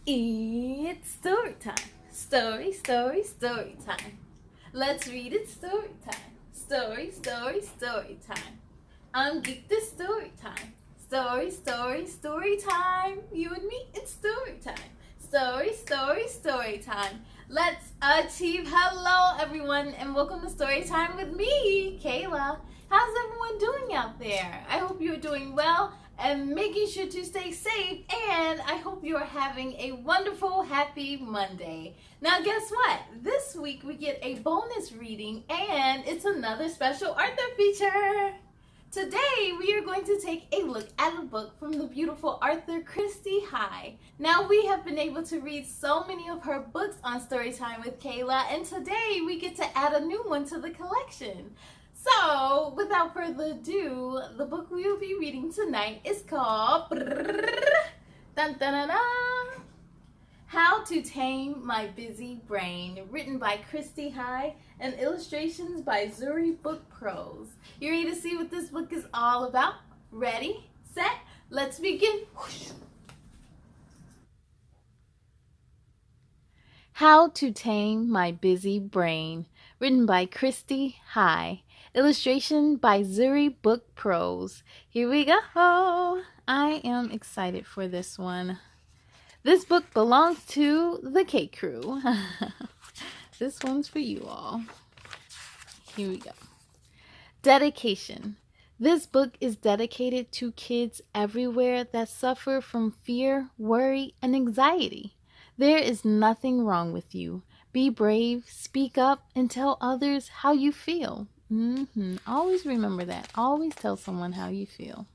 It's story time. Story, story, story time. Let's read it story time. Story, story, story time. I'm geeked to story time. Story, story, story time. You and me, it's story time. Story, story, story time. Let's achieve. Hello, everyone, and welcome to Story Time with me, Kayla. How's everyone doing out there? I hope you're doing well and making sure to stay safe, and I hope you're having a wonderful, happy Monday. Now, guess what? This week we get a bonus reading, and it's another special author feature. Today, we are going to take a look at a book from the beautiful author Kristy High. Now, we have been able to read so many of her books on Storytime with Kayla, and today we get to add a new one to the collection. So, without further ado, the book we will be reading tonight is called How to Tame My Busy Brain, written by Kristy High and illustrations by Zuri Book Pros. You ready to see what this book is all about? Ready, set, let's begin. How to Tame My Busy Brain, written by Kristy High. Illustration by Zuri Book Pros. Here we go. I am excited for this one. This book belongs to the K Crew. This one's for you all. Here we go. Dedication. This book is dedicated to kids everywhere that suffer from fear, worry, and anxiety. There is nothing wrong with you. Be brave, speak up, and tell others how you feel. Always remember that. Always tell someone how you feel.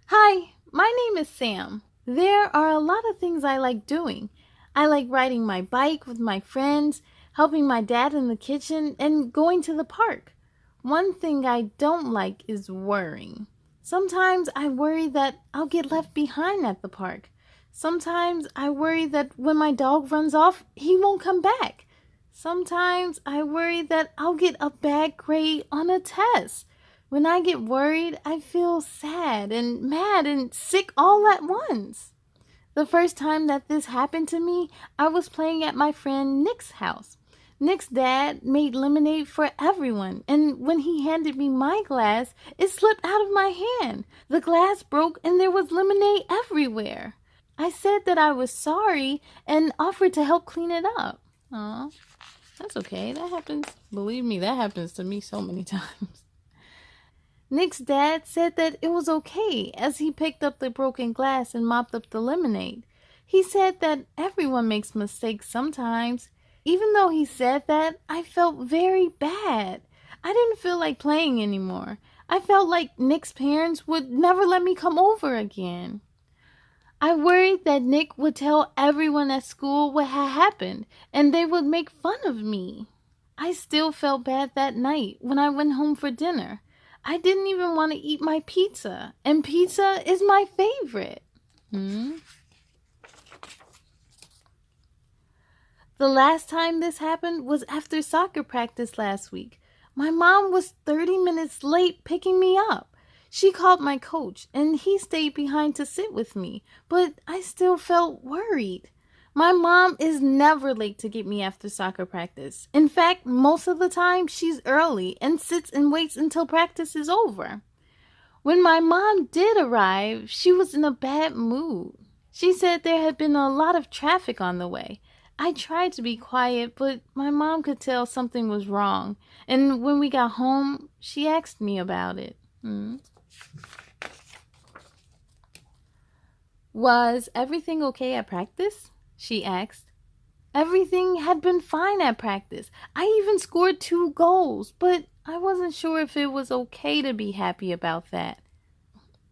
Hi, my name is Sam. There are a lot of things I like doing. I like riding my bike with my friends, helping my dad in the kitchen, and going to the park. One thing I don't like is worrying. Sometimes I worry that I'll get left behind at the park. Sometimes I worry that when my dog runs off, he won't come back. Sometimes I worry that I'll get a bad grade on a test. When I get worried, I feel sad and mad and sick all at once. The first time that this happened to me, I was playing at my friend Nick's house. Nick's dad made lemonade for everyone, and when he handed me my glass, it slipped out of my hand. The glass broke and there was lemonade everywhere. I said that I was sorry and offered to help clean it up. Aw, that's okay. That happens. Believe me, that happens to me so many times. Nick's dad said that it was okay as he picked up the broken glass and mopped up the lemonade. He said that everyone makes mistakes sometimes. Even though he said that, I felt very bad. I didn't feel like playing anymore. I felt like Nick's parents would never let me come over again. I worried that Nick would tell everyone at school what had happened, and they would make fun of me. I still felt bad that night when I went home for dinner. I didn't even want to eat my pizza, and pizza is my favorite. The last time this happened was after soccer practice last week. My mom was 30 minutes late picking me up. She called my coach, and he stayed behind to sit with me, but I still felt worried. My mom is never late to get me after soccer practice. In fact, most of the time, she's early and sits and waits until practice is over. When my mom did arrive, she was in a bad mood. She said there had been a lot of traffic on the way. I tried to be quiet, but my mom could tell something was wrong. And when we got home, she asked me about it. Was everything okay at practice? She asked. Everything had been fine at practice. I even scored 2 goals, but I wasn't sure if it was okay to be happy about that.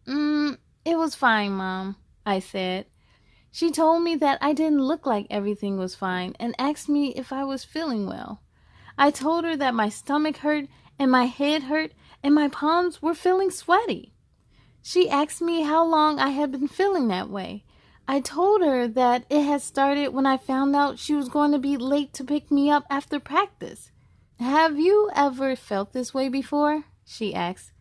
It was fine, Mom, I said. She told me that I didn't look like everything was fine and asked me if I was feeling well. I told her that my stomach hurt and my head hurt and my palms were feeling sweaty. She asked me how long I had been feeling that way. I told her that it had started when I found out she was going to be late to pick me up after practice. Have you ever felt this way before? She asked.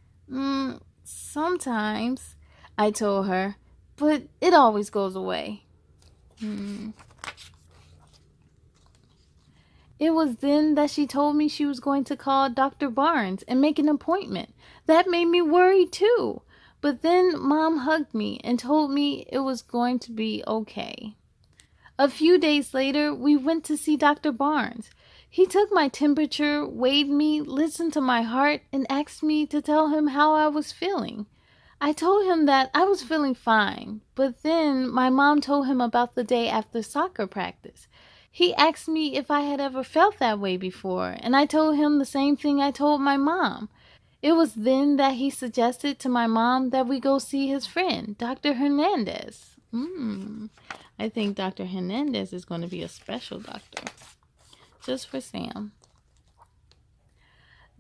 Sometimes, I told her, but it always goes away. It was then that she told me she was going to call Dr. Barnes and make an appointment. That made me worry too. But then Mom hugged me and told me it was going to be okay. A few days later, we went to see Dr. Barnes. He took my temperature, weighed me, listened to my heart, and asked me to tell him how I was feeling. I told him that I was feeling fine, but then my mom told him about the day after soccer practice. He asked me if I had ever felt that way before, and I told him the same thing I told my mom. It was then that he suggested to my mom that we go see his friend, Dr. Hernandez. I think Dr. Hernandez is going to be a special doctor, just for Sam.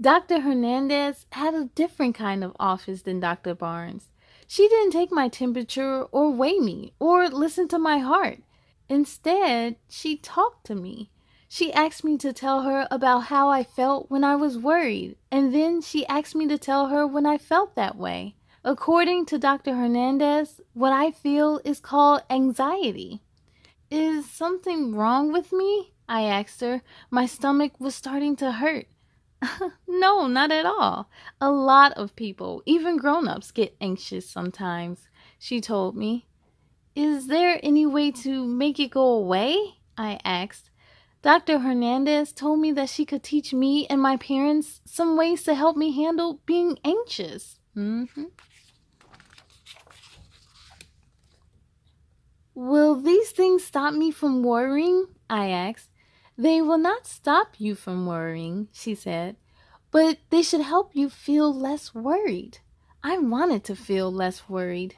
Dr. Hernandez had a different kind of office than Dr. Barnes. She didn't take my temperature or weigh me or listen to my heart. Instead, she talked to me. She asked me to tell her about how I felt when I was worried, and then she asked me to tell her when I felt that way. According to Dr. Hernandez, what I feel is called anxiety. Is something wrong with me? I asked her. My stomach was starting to hurt. No, not at all. A lot of people, even grown-ups, get anxious sometimes, she told me. Is there any way to make it go away? I asked. Dr. Hernandez told me that she could teach me and my parents some ways to help me handle being anxious. Will these things stop me from worrying? I asked. They will not stop you from worrying, she said, but they should help you feel less worried. I wanted to feel less worried.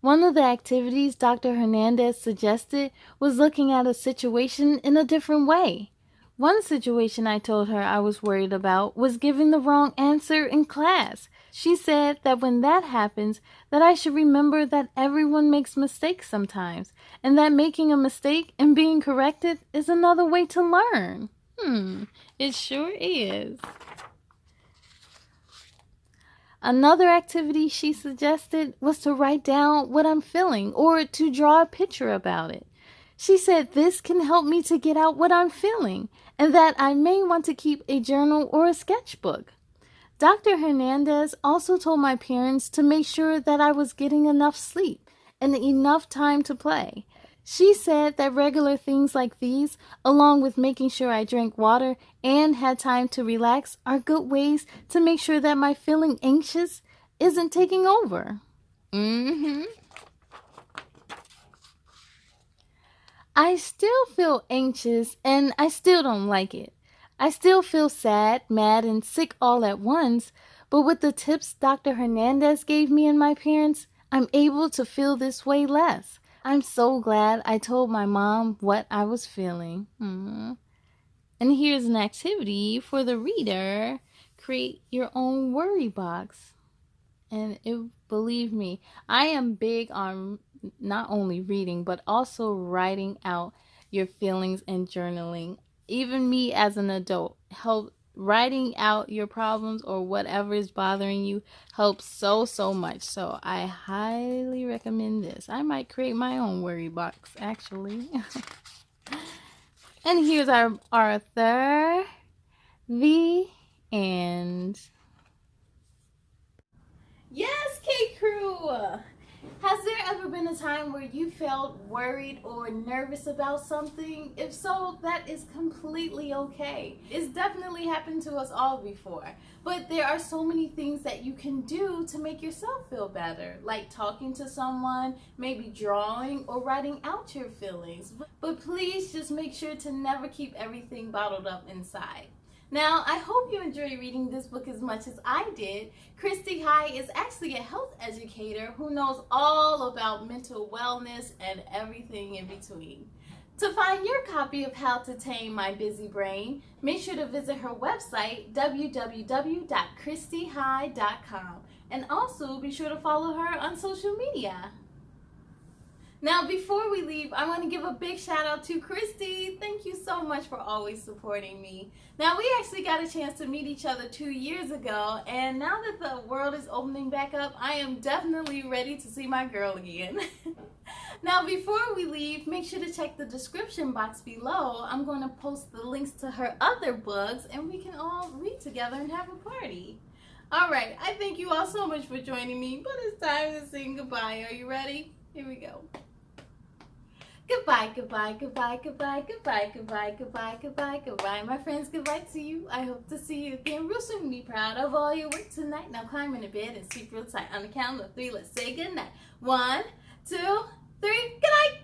One of the activities Dr. Hernandez suggested was looking at a situation in a different way. One situation I told her I was worried about was giving the wrong answer in class. She said that when that happens, that I should remember that everyone makes mistakes sometimes, and that making a mistake and being corrected is another way to learn. It sure is. Another activity she suggested was to write down what I'm feeling or to draw a picture about it. She said this can help me to get out what I'm feeling and that I may want to keep a journal or a sketchbook. Dr. Hernandez also told my parents to make sure that I was getting enough sleep and enough time to play. She said that regular things like these, along with making sure I drank water and had time to relax, are good ways to make sure that my feeling anxious isn't taking over. I still feel anxious and I still don't like it. I still feel sad, mad, and sick all at once, but with the tips Dr. Hernandez gave me and my parents, I'm able to feel this way less. I'm so glad I told my mom what I was feeling. And here's an activity for the reader. Create your own worry box. And believe me, I am big on not only reading, but also writing out your feelings and journaling. Even me as an adult, writing out your problems or whatever is bothering you helps so much. So I highly recommend this. I might create my own worry box, actually. And here's our author. The end. Yes, K-Crew! Has there ever been a time where you felt worried or nervous about something? If so, that is completely okay. It's definitely happened to us all before. But there are so many things that you can do to make yourself feel better, like talking to someone, maybe drawing or writing out your feelings. But please just make sure to never keep everything bottled up inside. Now, I hope you enjoy reading this book as much as I did. Kristy High is actually a health educator who knows all about mental wellness and everything in between. To find your copy of How to Tame My Busy Brain, make sure to visit her website, www.kristyhigh.com, and also be sure to follow her on social media. Now, before we leave, I want to give a big shout out to Kristy. Thank you so much for always supporting me. Now, we actually got a chance to meet each other 2 years ago, and now that the world is opening back up, I am definitely ready to see my girl again. Now, before we leave, make sure to check the description box below. I'm going to post the links to her other books, and we can all read together and have a party. All right, I thank you all so much for joining me, but it's time to sing goodbye. Are you ready? Here we go. Goodbye, goodbye, goodbye, goodbye, goodbye, goodbye, goodbye, goodbye, goodbye. My friends, goodbye to you. I hope to see you again real soon. Be proud of all your work tonight. Now climb into bed and sleep real tight. On the count of 3, let's say goodnight. 1, 2, 3, good night.